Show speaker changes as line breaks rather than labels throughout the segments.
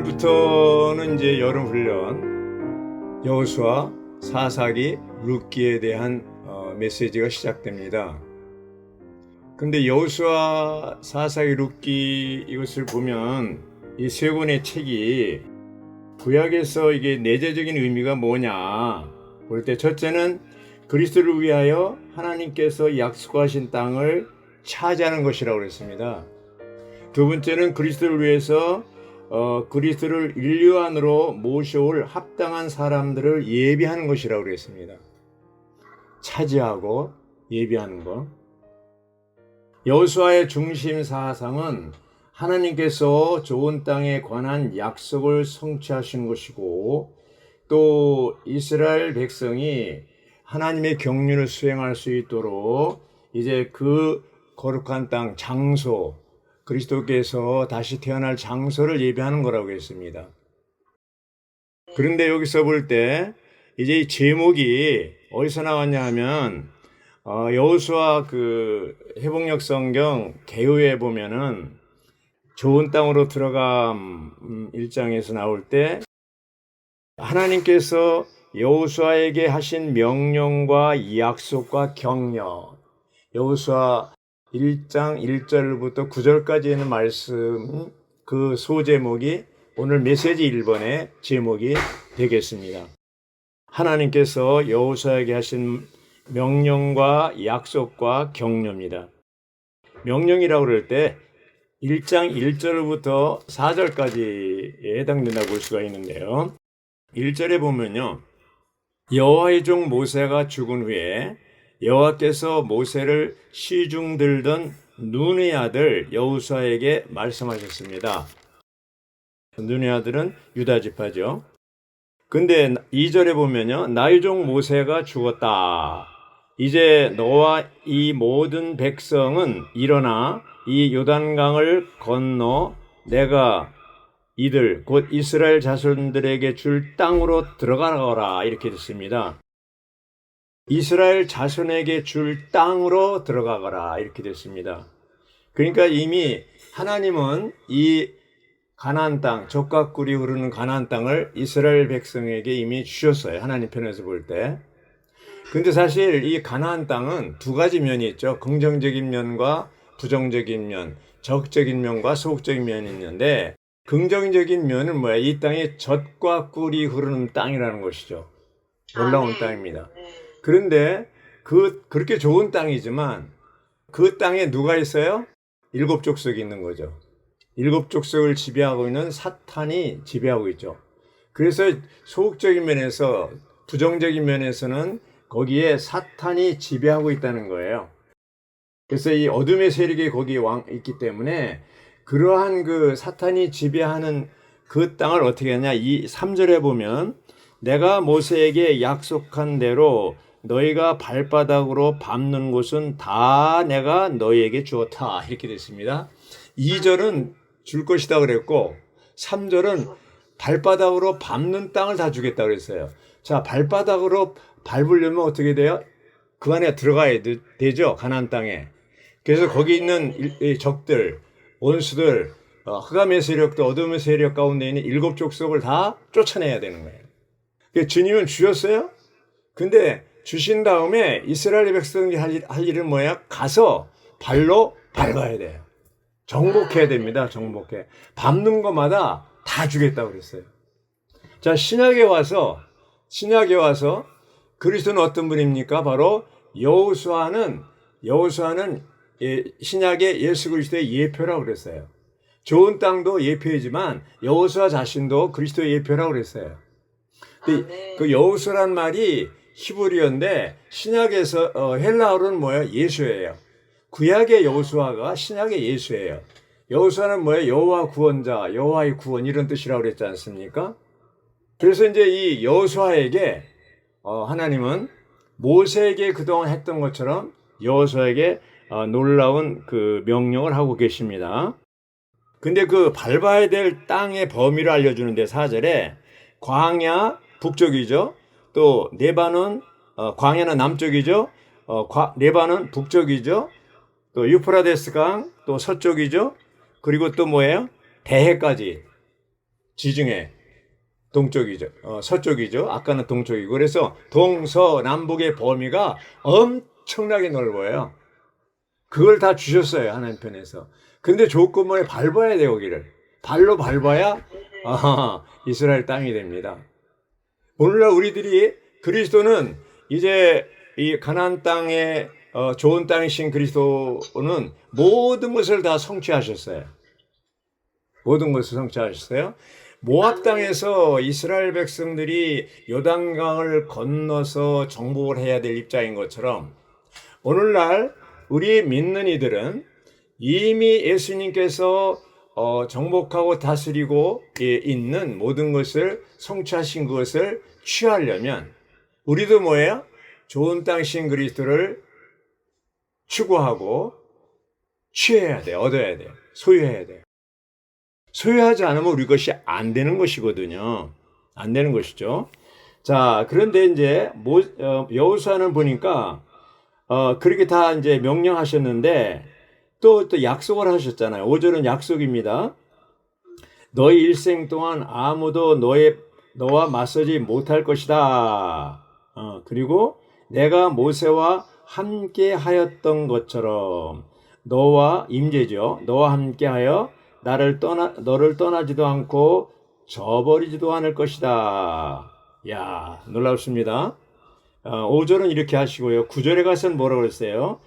오늘부터는 이제 여름 훈련 여호수아, 사사기, 룻기에 대한 메시지가 시작됩니다. 근데 여호수아, 사사기, 룻기 이것을 보면 이 세 권의 책이 구약에서 이게 내재적인 의미가 뭐냐 볼 때, 첫째는 그리스도를 위하여 하나님께서 약속하신 땅을 차지하는 것이라고 그랬습니다. 두 번째는 그리스도를 위해서 그리스도를 인류 안으로 모셔올 합당한 사람들을 예비하는 것이라고 그랬습니다. 차지하고 예비하는 것. 여호수아의 중심 사상은 하나님께서 좋은 땅에 관한 약속을 성취하신 것이고, 또 이스라엘 백성이 하나님의 경륜을 수행할 수 있도록 이제 그 거룩한 땅, 장소, 그리스도께서 다시 태어날 장소를 예비하는 거라고 했습니다. 그런데 여기서 볼 때 이제 이 제목이 어디서 나왔냐 하면 여호수아 그 회복역 성경 개요에 보면은 좋은 땅으로 들어감 1장에서 나올 때 하나님께서 여호수아에게 하신 명령과 약속과 격려, 여호수아 1장 1절부터 9절까지 있는 말씀, 그 소제목이 오늘 메시지 1번의 제목이 되겠습니다. 하나님께서 여호수아에게 하신 명령과 약속과 격려입니다. 명령이라고 그럴 때 1장 1절부터 4절까지에 해당된다고 볼 수가 있는데요. 1절에 보면요, 여호와의 종 모세가 죽은 후에 여호와께서 모세를 시중 들던 눈의 아들 여호수아에게 말씀하셨습니다. 눈의 아들은 유다 지파죠. 근데 2절에 보면요, 나의 종 모세가 죽었다. 이제 너와 이 모든 백성은 일어나 이 요단강을 건너 내가 이들 곧 이스라엘 자손들에게 줄 땅으로 들어가라, 이렇게 됐습니다. 이스라엘 자손에게 줄 땅으로 들어가거라, 이렇게 됐습니다. 그러니까 이미 하나님은 이 가나안 땅, 젖과 꿀이 흐르는 가나안 땅을 이스라엘 백성에게 이미 주셨어요, 하나님 편에서 볼 때. 근데 사실 이 가나안 땅은 두 가지 면이 있죠. 긍정적인 면과 부정적인 면, 적적인 면과 소극적인 면이 있는데, 긍정적인 면은 뭐야? 이 땅이 젖과 꿀이 흐르는 땅이라는 것이죠. 놀라운 땅입니다. 그런데 그렇게 좋은 땅이지만 그 땅에 누가 있어요? 7족속이 있는 거죠. 7족속을 지배하고 있는 사탄이 지배하고 있죠. 그래서 소극적인 면에서, 부정적인 면에서는 거기에 사탄이 지배하고 있다는 거예요. 그래서 이 어둠의 세력이 거기에 있기 때문에 그러한 그 사탄이 지배하는 그 땅을 어떻게 하냐, 이 3절에 보면 내가 모세에게 약속한 대로 너희가 발바닥으로 밟는 곳은 다 내가 너희에게 주었다, 이렇게 됐습니다. 2절은 줄 것이다 그랬고 3절은 발바닥으로 밟는 땅을 다 주겠다 그랬어요. 자, 발바닥으로 밟으려면 어떻게 돼요? 그 안에 들어가야 되죠, 가나안 땅에. 그래서 거기 있는 적들, 원수들, 흑암의 세력도 어둠의 세력 가운데 있는 7족속을 다 쫓아내야 되는 거예요. 주님은 주셨어요. 근데 주신 다음에 이스라엘 백성이 할 일은 뭐야? 가서 발로 밟아야 돼요. 정복해야 됩니다. 정복해. 밟는 것마다 다 주겠다고 그랬어요. 자, 신약에 와서 그리스도는 어떤 분입니까? 바로 여호수아는 신약의 예수 그리스도의 예표라고 그랬어요. 좋은 땅도 예표이지만 여호수아 자신도 그리스도의 예표라고 그랬어요. 근데 그 여호수아란 말이 히브리어인데 신약에서 헬라어로는 뭐예요? 예수예요. 구약의 여호수아가 신약의 예수예요. 여호수아는 뭐예요? 여호와 구원자, 여호와의 구원, 이런 뜻이라고 그랬지 않습니까? 그래서 이제 이 여호수아에게 하나님은 모세에게 그동안 했던 것처럼 여호수아에게 놀라운 그 명령을 하고 계십니다. 근데 그 밟아야 될 땅의 범위를 알려주는데 4절에 광야 북쪽이죠. 또 레바논, 광야는 남쪽이죠. 레바논 북쪽이죠. 또 유프라데스 강 또 서쪽이죠. 그리고 또 뭐예요? 대해까지. 지중해 동쪽이죠. 서쪽이죠. 아까는 동쪽이고. 그래서 동서남북의 범위가 엄청나게 넓어요. 그걸 다 주셨어요. 하나님 편에서. 근데 조건문에 밟아야 돼요. 거기를. 발로 밟아야 이스라엘 땅이 됩니다. 오늘날 우리들이 그리스도는 이제 이 가나안 땅에 좋은 땅이신 그리스도는 모든 것을 다 성취하셨어요. 모든 것을 성취하셨어요. 모압 땅에서 이스라엘 백성들이 요단강을 건너서 정복을 해야 될 입장인 것처럼 오늘날 우리 믿는 이들은 이미 예수님께서 정복하고 다스리고 있는 모든 것을 성취하신 것을 취하려면 우리도 뭐예요? 좋은 땅이신 그리스도를 추구하고 취해야 돼요. 얻어야 돼요. 소유해야 돼요. 소유하지 않으면 우리 것이 안 되는 것이거든요. 안 되는 것이죠. 자, 그런데 이제 여호수아는 보니까 그렇게 다 이제 명령하셨는데 또 약속을 하셨잖아요. 5절은 약속입니다. 너희 일생 동안 아무도 너와 맞서지 못할 것이다. 그리고 내가 모세와 함께 하였던 것처럼 너와 임재죠. 너와 함께 하여 너를 떠나지도 않고 저버리지도 않을 것이다. 야, 놀랍습니다. 5절은 이렇게 하시고요. 9절에 가서는 뭐라고 그랬어요?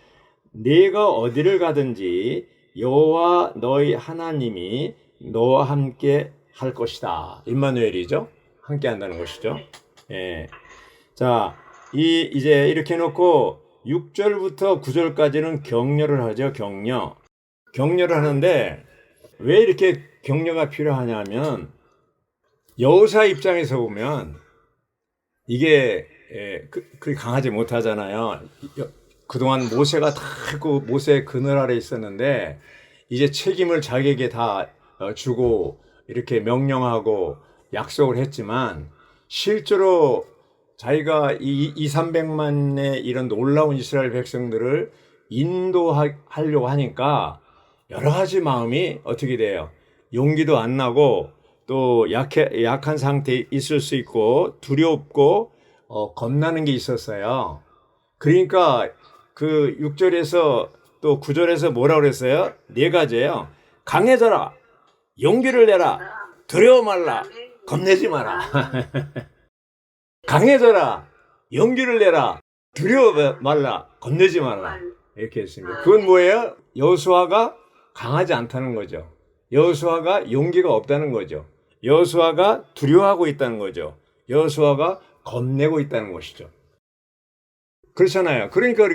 네가 어디를 가든지 여호와 너희 하나님이 너와 함께 할 것이다. 임마누엘이죠. 함께 한다는 것이죠. 예. 자, 이제 이렇게 해놓고 6절부터 9절까지는 격려를 하죠. 격려를 하는데 왜 이렇게 격려가 필요하냐면 여호수아 입장에서 보면 이게 그렇게 강하지 못하잖아요. 그동안 모세가 다 그 모세의 그늘 아래 있었는데 이제 책임을 자기에게 다 주고 이렇게 명령하고 약속을 했지만 실제로 자기가 200~300만의 이런 놀라운 이스라엘 백성들을 인도하려고 하니까 여러 가지 마음이 어떻게 돼요? 용기도 안 나고 또 약한 상태에 있을 수 있고 두렵고 겁나는 게 있었어요. 그러니까 그 6절에서 또 9절에서 뭐라고 그랬어요? 네 가지예요. 강해져라. 용기를 내라. 두려워 말라. 겁내지 마라. 강해져라. 용기를 내라. 두려워 말라. 겁내지 말라. 이렇게 했습니다. 그건 뭐예요? 여호수아가 강하지 않다는 거죠. 여호수아가 용기가 없다는 거죠. 여호수아가 두려워하고 있다는 거죠. 여호수아가 겁내고 있다는 것이죠. 그렇잖아요. 그러니까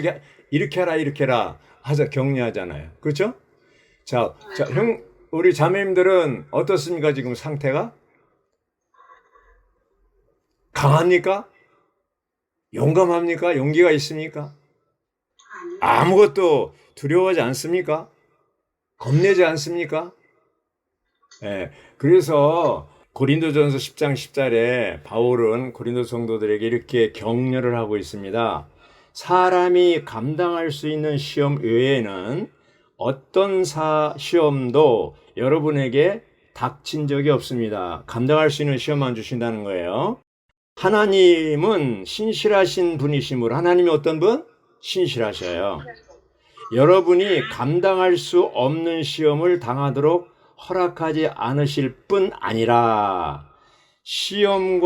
이렇게 해라 하자 격려하잖아요. 그렇죠? 자, 우리 자매님들은 어떻습니까? 지금 상태가? 강합니까? 용감합니까? 용기가 있습니까? 아무것도 두려워하지 않습니까? 겁내지 않습니까? 예. 그래서 고린도전서 10장 10절에 바울은 고린도 성도들에게 이렇게 격려를 하고 있습니다. 사람이 감당할 수 있는 시험 외에는 어떤 시험도 여러분에게 닥친 적이 없습니다. 감당할 수 있는 시험만 주신다는 거예요. 하나님은 신실하신 분이시므로 하나님이 어떤 분? 신실하셔요. 여러분이 감당할 수 없는 시험을 당하도록 허락하지 않으실 뿐 아니라 시험이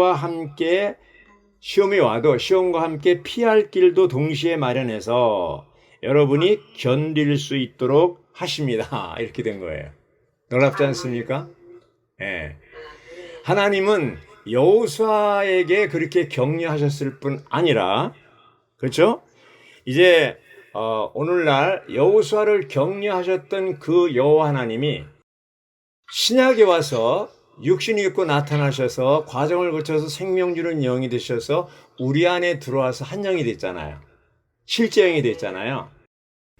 와도 시험과 함께 피할 길도 동시에 마련해서 여러분이 견딜 수 있도록 하십니다. 이렇게 된 거예요. 놀랍지 않습니까? 예. 하나님은 여호수아에게 그렇게 격려하셨을 뿐 아니라, 그렇죠? 이제 오늘날 여호수아를 격려하셨던 그 여호와 하나님이 신약에 와서 육신이 입고 나타나셔서 과정을 거쳐서 생명 주는 영이 되셔서 우리 안에 들어와서 한 영이 됐잖아요. 실제 영이 됐잖아요.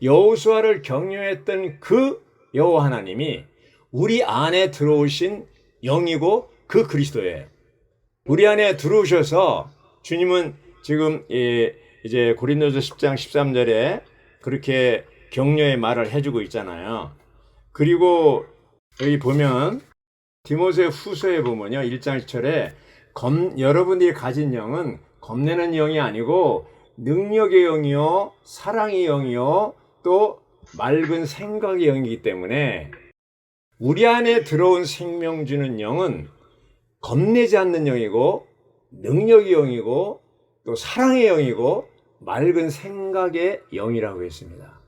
여호수아를 격려했던 그 여호와 하나님이 우리 안에 들어오신 영이고 그 그리스도예요. 우리 안에 들어오셔서 주님은 지금 이제 고린도서 10장 13절에 그렇게 격려의 말을 해주고 있잖아요. 그리고 여기 보면 디모데 후서에 보면요. 1장 1절에 여러분들이 가진 영은 겁내는 영이 아니고 능력의 영이요, 사랑의 영이요, 또 맑은 생각의 영이기 때문에 우리 안에 들어온 생명 주는 영은 겁내지 않는 영이고 능력의 영이고 또 사랑의 영이고 맑은 생각의 영이라고 했습니다.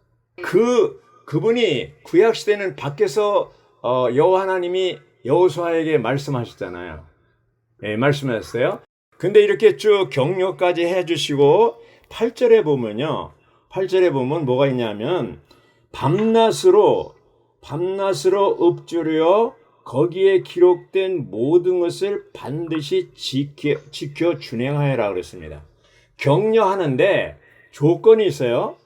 그분이 구약 시대는 밖에서 여호와 하나님이 여호수아에게 말씀하셨잖아요. 네, 말씀하셨어요. 근데 이렇게 쭉 격려까지 해주시고 8절에 보면요. 8절에 보면 뭐가 있냐면 밤낮으로 읊조려 거기에 기록된 모든 것을 반드시 지켜 준행하여라 그랬습니다. 격려하는데 조건이 있어요.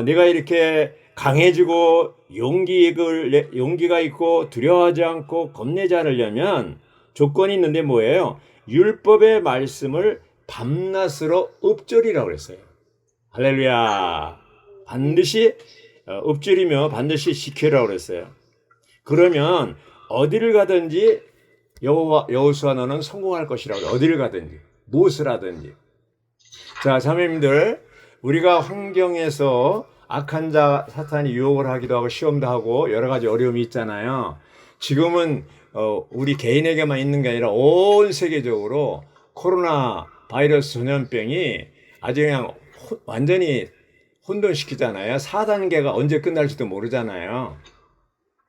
내가 이렇게 강해지고 용기가 있고 두려워하지 않고 겁내지 않으려면 조건이 있는데 뭐예요? 율법의 말씀을 밤낮으로 읊조리라고 그랬어요. 할렐루야. 반드시 읊조리며 반드시 지키라고 그랬어요. 그러면 어디를 가든지 여호수아 너는 성공할 것이라고 그래요. 어디를 가든지 무엇을 하든지. 자, 자매님들, 우리가 환경에서 악한 자 사탄이 유혹을 하기도 하고 시험도 하고 여러 가지 어려움이 있잖아요. 지금은 우리 개인에게만 있는 게 아니라 온 세계적으로 코로나 바이러스 전염병이 아주 그냥 완전히 혼돈시키잖아요. 4단계가 언제 끝날지도 모르잖아요.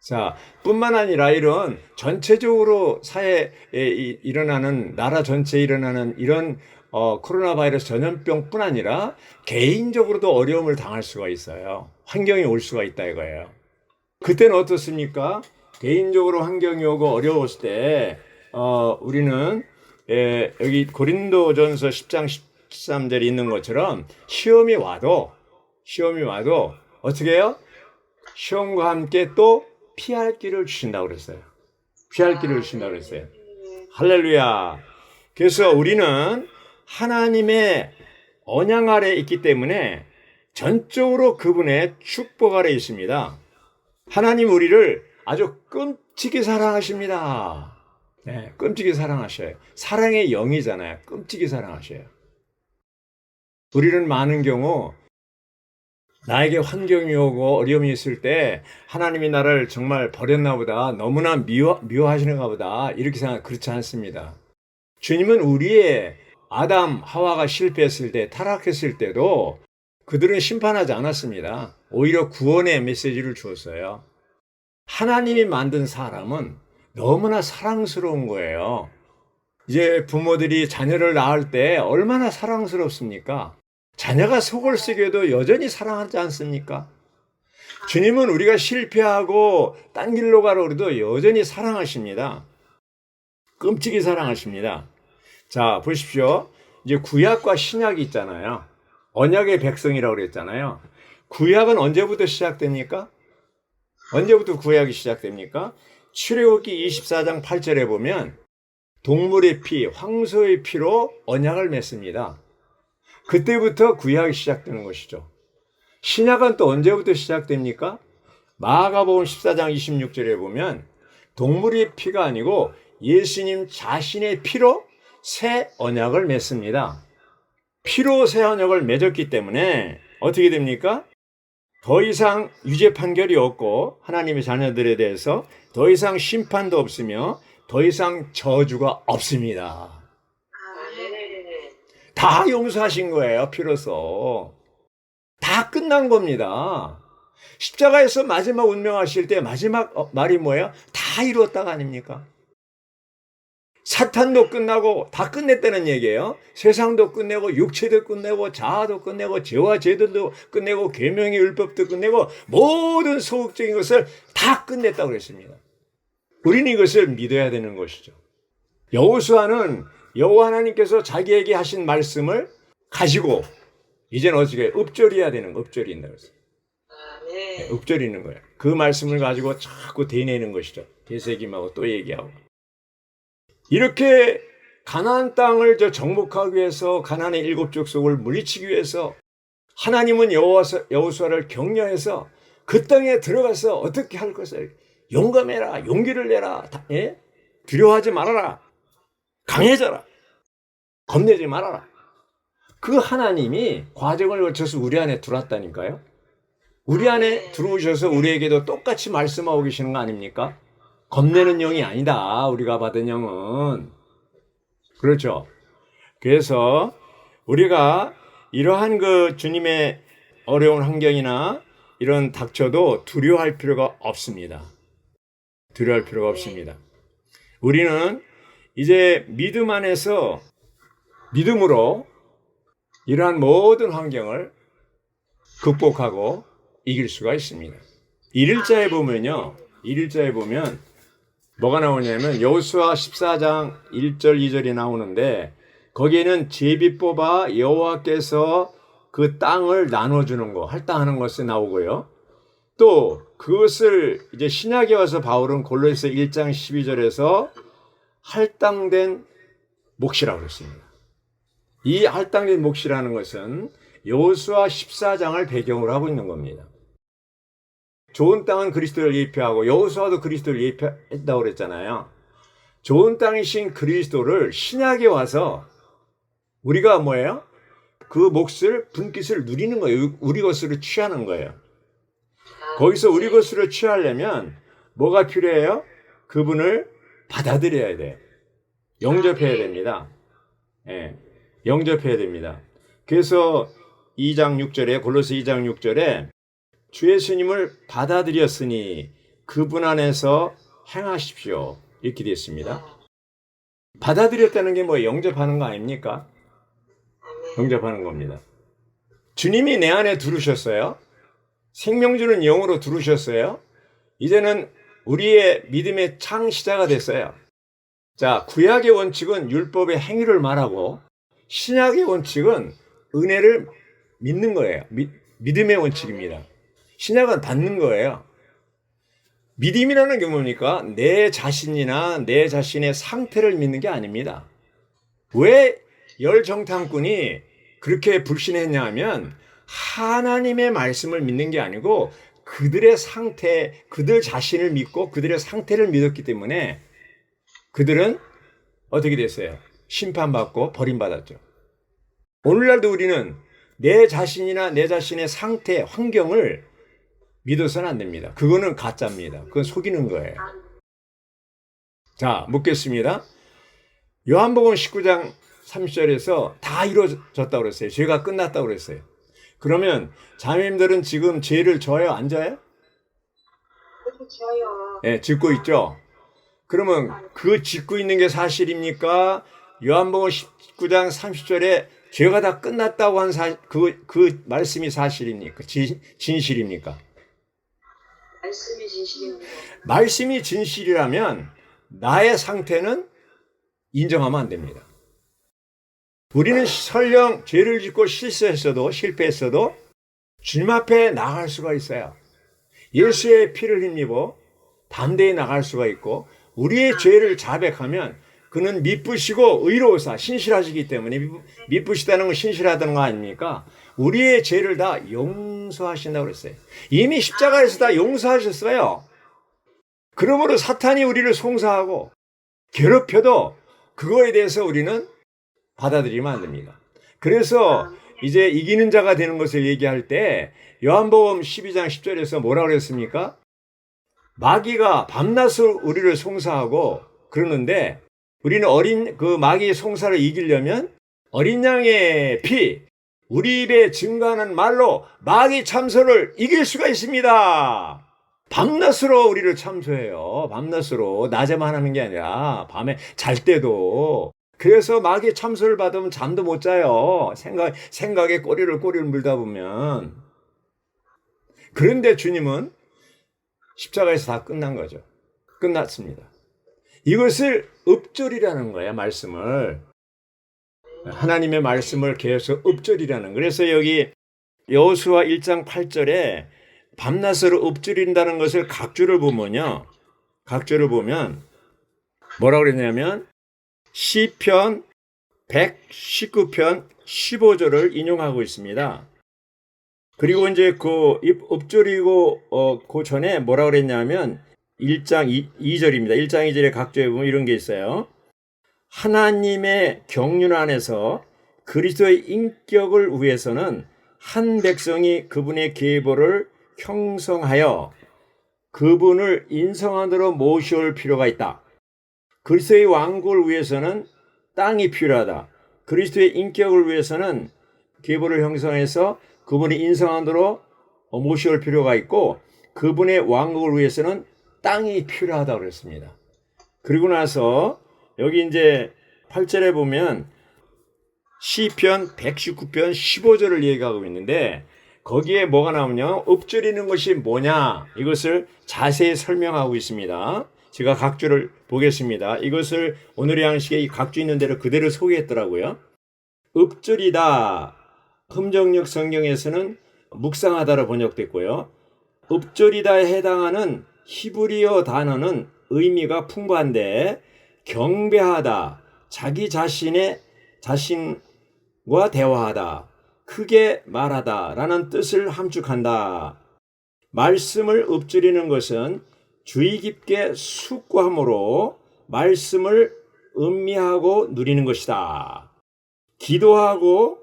자, 뿐만 아니라 이런 전체적으로 사회에 일어나는, 나라 전체에 일어나는 이런 코로나 바이러스 전염병뿐 아니라 개인적으로도 어려움을 당할 수가 있어요. 환경이 올 수가 있다 이거예요. 그때는 어떻습니까? 개인적으로 환경이 오고 어려웠을 때 우리는 여기 고린도전서 10장 13절에 있는 것처럼 시험이 와도 어떻게 해요? 시험과 함께 또 피할 길을 주신다고 그랬어요. 피할 길을 주신다고 그랬어요. 할렐루야. 그래서 우리는 하나님의 언양 아래 있기 때문에 전적으로 그분의 축복 아래 있습니다. 하나님 우리를 아주 끔찍이 사랑하십니다. 네, 끔찍이 사랑하셔요. 사랑의 영이잖아요. 끔찍이 사랑하셔요. 우리는 많은 경우 나에게 환경이 오고 어려움이 있을 때 하나님이 나를 정말 버렸나 보다, 너무나 미워하시는가 보다 이렇게 생각, 그렇지 않습니다. 주님은 우리의 아담 하와가 실패했을 때, 타락했을 때도 그들은 심판하지 않았습니다. 오히려 구원의 메시지를 주었어요. 하나님이 만든 사람은 너무나 사랑스러운 거예요. 이제 부모들이 자녀를 낳을 때 얼마나 사랑스럽습니까? 자녀가 속을 썩여도 여전히 사랑하지 않습니까? 주님은 우리가 실패하고 딴 길로 가라 그래도 여전히 사랑하십니다. 끔찍이 사랑하십니다. 자, 보십시오. 이제 구약과 신약이 있잖아요. 언약의 백성이라고 그랬잖아요. 구약은 언제부터 시작됩니까? 언제부터 구약이 시작됩니까? 출애굽기 24장 8절에 보면 동물의 피, 황소의 피로 언약을 맺습니다. 그때부터 구약이 시작되는 것이죠. 신약은 또 언제부터 시작됩니까? 마가복음 14장 26절에 보면 동물의 피가 아니고 예수님 자신의 피로 새 언약을 맺습니다. 피로 새 언약을 맺었기 때문에 어떻게 됩니까? 더 이상 유죄 판결이 없고 하나님의 자녀들에 대해서 더 이상 심판도 없으며 더 이상 저주가 없습니다. 다 용서하신 거예요, 피로써. 다 끝난 겁니다. 십자가에서 마지막 운명하실 때 마지막 말이 뭐예요? 다 이루었다가 아닙니까? 사탄도 끝나고 다 끝냈다는 얘기예요. 세상도 끝내고 육체도 끝내고 자아도 끝내고 죄와 죄들도 끝내고 계명의 율법도 끝내고 모든 소극적인 것을 다 끝냈다고 그랬습니다. 우리는 이것을 믿어야 되는 것이죠. 여호수아는 여호와 하나님께서 자기에게 하신 말씀을 가지고 이제는 어떻게 읊조려야 되는 거, 읊조린다 그랬어요. 네, 읊조리는 거예요. 그 말씀을 가지고 자꾸 되뇌는 것이죠. 되새김하고 또 얘기하고. 이렇게 가나안 땅을 정복하기 위해서, 가나안의 7 족속을 물리치기 위해서 하나님은 여호수아를 격려해서 그 땅에 들어가서 어떻게 할 것을 용감해라, 용기를 내라, 예? 두려워하지 말아라. 강해져라. 겁내지 말아라. 그 하나님이 과정을 거쳐서 우리 안에 들어왔다니까요. 우리 안에 들어오셔서 우리에게도 똑같이 말씀하고 계시는 거 아닙니까? 겁내는 영이 아니다. 우리가 받은 영은. 그렇죠. 그래서 우리가 이러한 그 주님의 어려운 환경이나 이런 닥쳐도 두려워할 필요가 없습니다. 두려워할 필요가 없습니다. 우리는 이제 믿음 안에서 믿음으로 이러한 모든 환경을 극복하고 이길 수가 있습니다. 1일자에 보면요. 1일자에 보면 뭐가 나오냐면 여호수아 14장 1절 2절이 나오는데 거기에는 제비 뽑아 여호와께서 그 땅을 나눠주는 거, 할당하는 것이 나오고요. 또 그것을 이제 신약에 와서 바울은 골로새 1장 12절에서 할당된 몫이라고 그랬습니다. 이 할당된 몫이라는 것은 여호수아 14장을 배경으로 하고 있는 겁니다. 좋은 땅은 그리스도를 예표하고 여호수아도 그리스도를 예표했다고 그랬잖아요. 좋은 땅이신 그리스도를 신약에 와서 우리가 뭐예요? 그 몫을 분깃을 누리는 거예요. 우리 것으로 취하는 거예요. 거기서 우리 것으로 취하려면 뭐가 필요해요? 그분을 받아들여야 돼요. 영접해야 됩니다. 예, 영접해야 됩니다. 그래서 2장 6절에 골로새 2장 6절에 주 예수님을 받아들였으니 그분 안에서 행하십시오. 이렇게 되어 있습니다. 받아들였다는 게 뭐 영접하는 거 아닙니까? 영접하는 겁니다. 주님이 내 안에 들으셨어요. 생명 주는 영으로 들으셨어요. 이제는 우리의 믿음의 창시자가 됐어요. 자, 구약의 원칙은 율법의 행위를 말하고 신약의 원칙은 은혜를 믿는 거예요. 믿음의 원칙입니다. 신약은 받는 거예요. 믿음이라는 게 뭡니까? 내 자신이나 내 자신의 상태를 믿는 게 아닙니다. 왜 열정탐꾼이 그렇게 불신했냐 하면 하나님의 말씀을 믿는 게 아니고 그들의 상태, 그들 자신을 믿고 그들의 상태를 믿었기 때문에 그들은 어떻게 됐어요? 심판받고 버림받았죠. 오늘날도 우리는 내 자신이나 내 자신의 상태, 환경을 믿어서는 안 됩니다. 그거는 가짜입니다. 그건 속이는 거예요. 자, 묻겠습니다. 요한복음 19장 30절에서 다 이루어졌다고 그랬어요. 죄가 끝났다고 그랬어요. 그러면 자매님들은 지금 죄를 져요? 안 져요?
저요.
네, 짓고 있죠? 그러면 그 짓고 있는 게 사실입니까? 요한복음 19장 30절에 죄가 다 끝났다고 한 그 말씀이 사실입니까? 진실입니까?
말씀이 진실입니다.
말씀이 진실이라면 나의 상태는 인정하면 안 됩니다. 우리는 설령 죄를 짓고 실패했어도 주님 앞에 나갈 수가 있어요. 예수의 피를 힘입어 담대히 나갈 수가 있고 우리의 죄를 자백하면 그는 미쁘시고 의로우사 신실하시기 때문에 미쁘시다는 건 신실하다는 거 아닙니까? 우리의 죄를 다 용서하신다고 그랬어요. 이미 십자가에서 다 용서하셨어요. 그러므로 사탄이 우리를 송사하고 괴롭혀도 그거에 대해서 우리는 받아들이면 안 됩니다. 그래서 이제 이기는 자가 되는 것을 얘기할 때 요한복음 12장 10절에서 뭐라고 그랬습니까? 마귀가 밤낮으로 우리를 송사하고 그러는데 우리는 그 마귀의 송사를 이기려면 어린 양의 피, 우리 입에 증거하는 말로 마귀 참소를 이길 수가 있습니다. 밤낮으로 우리를 참소해요. 밤낮으로. 낮에만 하는 게 아니라 밤에 잘 때도. 그래서 마귀 참소를 받으면 잠도 못 자요. 생각에 꼬리를 물다 보면. 그런데 주님은 십자가에서 다 끝난 거죠. 끝났습니다. 이것을 읍절이라는 거예요. 말씀을. 하나님의 말씀을 계속 읍절이라는. 그래서 여기 여호수아 1장 8절에 밤낮으로 읍절인다는 것을 각주를 보면요. 각주를 보면 뭐라고 그랬냐면 시편 119편 15절을 인용하고 있습니다. 그리고 이제 그 읍절이고 그 전에 뭐라고 그랬냐면 1장 2절입니다. 1장 2절에 각조에 보면 이런 게 있어요. 하나님의 경륜 안에서 그리스도의 인격을 위해서는 한 백성이 그분의 계보를 형성하여 그분을 인성안으로 모셔올 필요가 있다. 그리스도의 왕국을 위해서는 땅이 필요하다. 그리스도의 인격을 위해서는 계보를 형성해서 그분의 인성안으로 모셔올 필요가 있고 그분의 왕국을 위해서는 땅이 필요하다고 그랬습니다. 그리고 나서 여기 이제 8절에 보면 시편 119편 15절을 얘기하고 있는데 거기에 뭐가 나오냐? 읊조리는 것이 뭐냐? 이것을 자세히 설명하고 있습니다. 제가 각주를 보겠습니다. 이것을 오늘의 양식에 이 각주 있는 대로 그대로 소개했더라고요. 읊조리다. 흠정역 성경에서는 묵상하다로 번역됐고요. 읊조리다에 해당하는 히브리어 단어는 의미가 풍부한데 경배하다, 자기 자신과 대화하다, 크게 말하다 라는 뜻을 함축한다. 말씀을 읊조리는 것은 주의 깊게 숙고함으로 말씀을 음미하고 누리는 것이다. 기도하고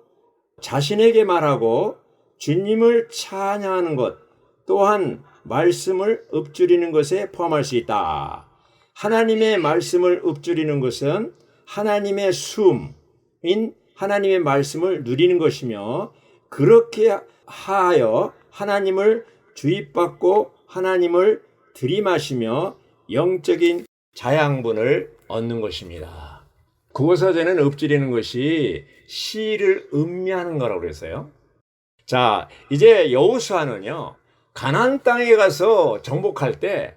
자신에게 말하고 주님을 찬양하는 것 또한 말씀을 읊조리는 것에 포함할 수 있다. 하나님의 말씀을 읊조리는 것은 하나님의 숨인 하나님의 말씀을 누리는 것이며 그렇게 하여 하나님을 주입받고 하나님을 들이마시며 영적인 자양분을 얻는 것입니다. 국어사전에는 읊조리는 것이 시를 음미하는 거라고 그랬어요. 자, 이제 여호수아는요. 가나안 땅에 가서 정복할 때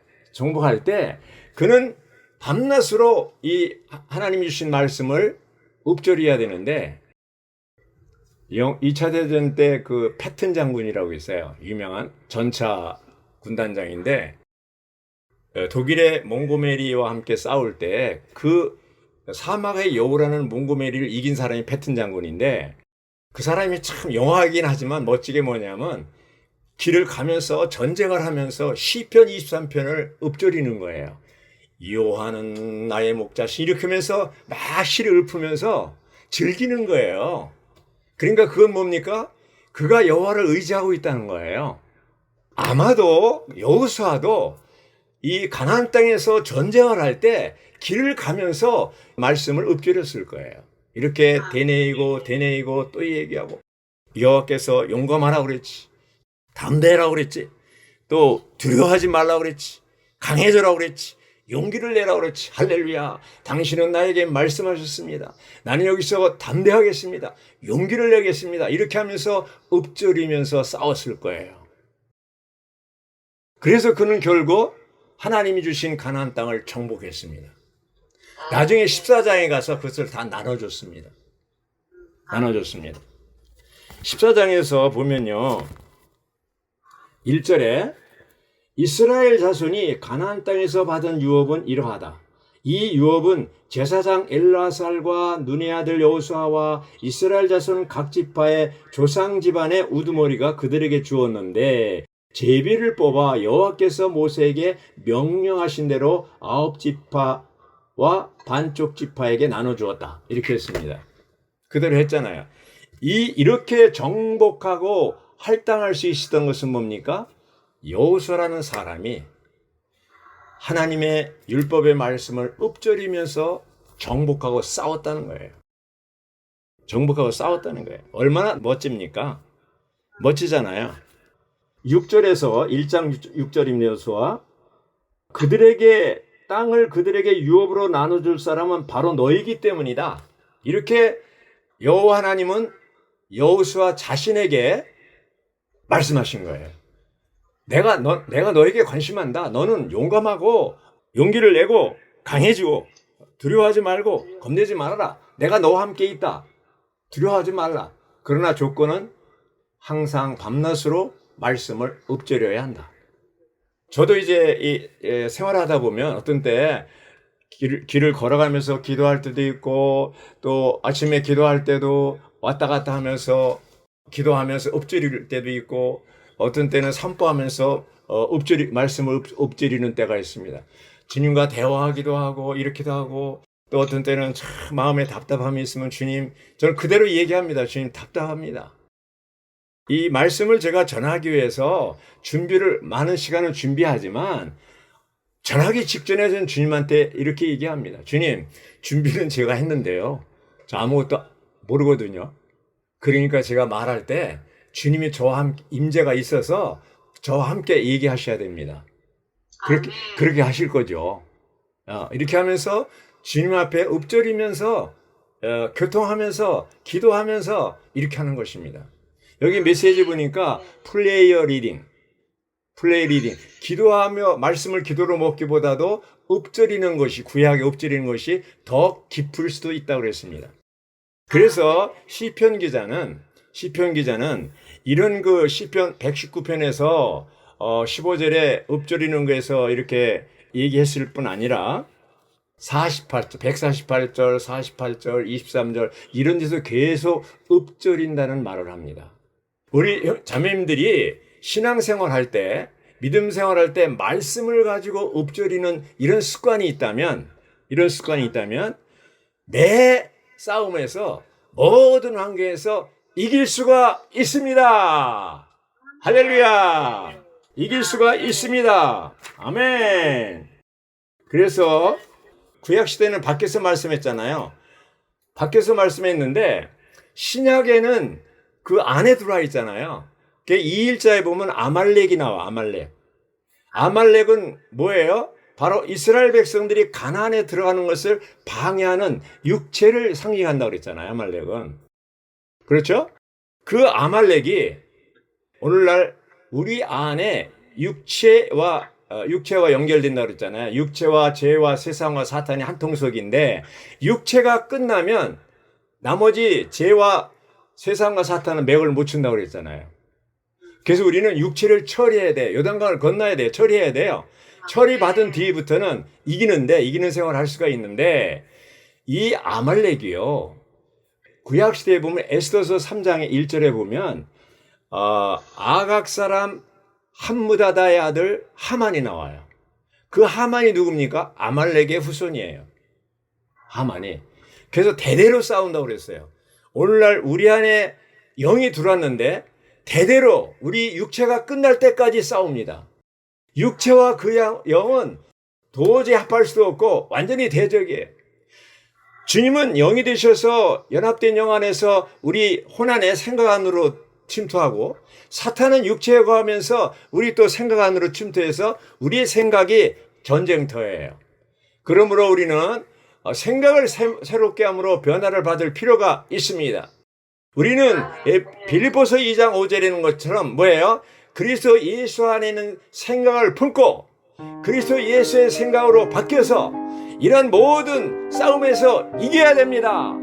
그는 밤낮으로 이 하나님이 주신 말씀을 읊조려야 되는데 2차 대전 때 그 패튼 장군이라고 있어요. 유명한 전차 군단장인데 독일의 몽고메리와 함께 싸울 때 그 사막의 여우라는 몽고메리를 이긴 사람이 패튼 장군인데 그 사람이 참 영화이긴 하지만 멋지게 뭐냐면 길을 가면서 전쟁을 하면서 시편 23편을 읊조리는 거예요. 여호와는 나의 목자신 이렇게 하면서 막 시를 읊으면서 즐기는 거예요. 그러니까 그건 뭡니까? 그가 여호와를 의지하고 있다는 거예요. 아마도 여호수아도 이 가나안 땅에서 전쟁을 할 때 길을 가면서 말씀을 읊조렸을 거예요. 이렇게 되뇌이고 또 얘기하고 여호와께서 용감하라고 그랬지. 담대하라고 그랬지. 또 두려워하지 말라고 그랬지. 강해져라고 그랬지. 용기를 내라고 그랬지. 할렐루야. 당신은 나에게 말씀하셨습니다. 나는 여기서 담대하겠습니다. 용기를 내겠습니다. 이렇게 하면서 읊조리면서 싸웠을 거예요. 그래서 그는 결국 하나님이 주신 가나안 땅을 정복했습니다. 나중에 14장에 가서 그것을 다 나눠줬습니다. 14장에서 보면요. 1절에 이스라엘 자손이 가나안 땅에서 받은 유업은 이러하다. 이 유업은 제사장 엘라살과 눈의 아들 여호수아와 이스라엘 자손 각 지파의 조상 집안의 우두머리가 그들에게 주었는데 제비를 뽑아 여호와께서 모세에게 명령하신 대로 9지파와 반쪽 지파에게 나눠주었다. 이렇게 했습니다. 그대로 했잖아요. 이렇게 정복하고 할당할 수 있었던 것은 뭡니까? 여호수아라는 사람이 하나님의 율법의 말씀을 읊조리면서 정복하고 싸웠다는 거예요. 얼마나 멋집니까? 멋지잖아요. 6절에서 1장 6절입니다. 여호수아 그들에게 땅을 그들에게 유업으로 나눠줄 사람은 바로 너희기 때문이다. 이렇게 여호와 하나님은 여호수아 자신에게 말씀하신 거예요. 내가 너에게 관심한다. 너는 용감하고 용기를 내고 강해지고 두려워하지 말고 겁내지 말아라. 내가 너와 함께 있다. 두려워하지 말라. 그러나 조건은 항상 밤낮으로 말씀을 읊조려야 한다. 저도 이제 생활하다 보면 어떤 때 길을 걸어가면서 기도할 때도 있고 또 아침에 기도할 때도 왔다 갔다 하면서 기도하면서 읊조릴 때도 있고 어떤 때는 산보하면서 말씀을 엎드리는 때가 있습니다. 주님과 대화하기도 하고 이렇게도 하고 또 어떤 때는 참 마음에 답답함이 있으면 주님, 저는 그대로 얘기합니다. 주님 답답합니다. 이 말씀을 제가 전하기 위해서 많은 시간을 준비하지만 전하기 직전에 저는 주님한테 이렇게 얘기합니다. 주님, 준비는 제가 했는데요. 저 아무것도 모르거든요. 그러니까 제가 말할 때 주님이 저와 임재가 있어서 저와 함께 얘기하셔야 됩니다. 그렇게 하실 거죠. 이렇게 하면서 주님 앞에 엎드리면서 교통하면서 기도하면서 이렇게 하는 것입니다. 여기 메시지 보니까 플레이 리딩. 기도하며 말씀을 기도로 먹기보다도 엎드리는 것이, 구약에 엎드리는 것이 더 깊을 수도 있다고 그랬습니다. 그래서 시편 기자는 이런 그 시편 119편에서 15절에 엎드리는 거에서 이렇게 얘기했을 뿐 아니라 148절, 48절, 23절 이런 데서 계속 엎드린다는 말을 합니다. 우리 자매님들이 신앙생활 할 때, 믿음 생활할 때 말씀을 가지고 엎드리는 이런 습관이 있다면 매 싸움에서 모든 환경에서 이길 수가 있습니다. 할렐루야! 이길 수가 있습니다. 아멘. 그래서 구약시대는 밖에서 말씀했잖아요. 밖에서 말씀했는데 신약에는 그 안에 들어와 있잖아요. 2일자에 보면 아말렉이 나와. 아말렉은 뭐예요? 바로 이스라엘 백성들이 가나안에 들어가는 것을 방해하는 육체를 상징한다고 그랬잖아요. 아말렉은. 그렇죠? 그 아말렉이 오늘날 우리 안에 육체와 연결된다고 그랬잖아요. 육체와 죄와 세상과 사탄이 한 통속인데 육체가 끝나면 나머지 죄와 세상과 사탄은 맥을 못 춘다고 그랬잖아요. 그래서 우리는 육체를 처리해야 돼. 요단강을 건너야 돼. 처리해야 돼요. 처리받은 뒤부터는 이기는 생활을 할 수가 있는데 이 아말렉이요. 구약시대에 보면 에스더서 3장의 1절에 보면 아각 사람 함무다다의 아들 하만이 나와요. 그 하만이 누굽니까? 아말렉의 후손이에요. 하만이. 그래서 대대로 싸운다고 그랬어요. 오늘날 우리 안에 영이 들어왔는데 대대로 우리 육체가 끝날 때까지 싸웁니다. 육체와 그 영은 도저히 합할 수도 없고 완전히 대적이에요. 주님은 영이 되셔서 연합된 영 안에서 우리 혼안의 생각 안으로 침투하고 사탄은 육체에 거하면서 우리 또 생각 안으로 침투해서 우리의 생각이 전쟁터예요. 그러므로 우리는 생각을 새롭게 함으로 변화를 받을 필요가 있습니다. 우리는 빌립보서 2장 5절에 있는 것처럼 뭐예요? 그리스도 예수 안에 있는 생각을 품고 그리스도 예수의 생각으로 바뀌어서 이런 모든 싸움에서 이겨야 됩니다.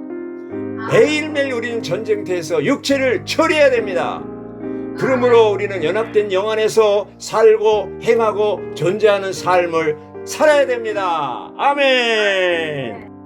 매일매일 우리는 전쟁터에서 육체를 처리해야 됩니다. 그러므로 우리는 연합된 영 안에서 살고 행하고 존재하는 삶을 살아야 됩니다. 아멘.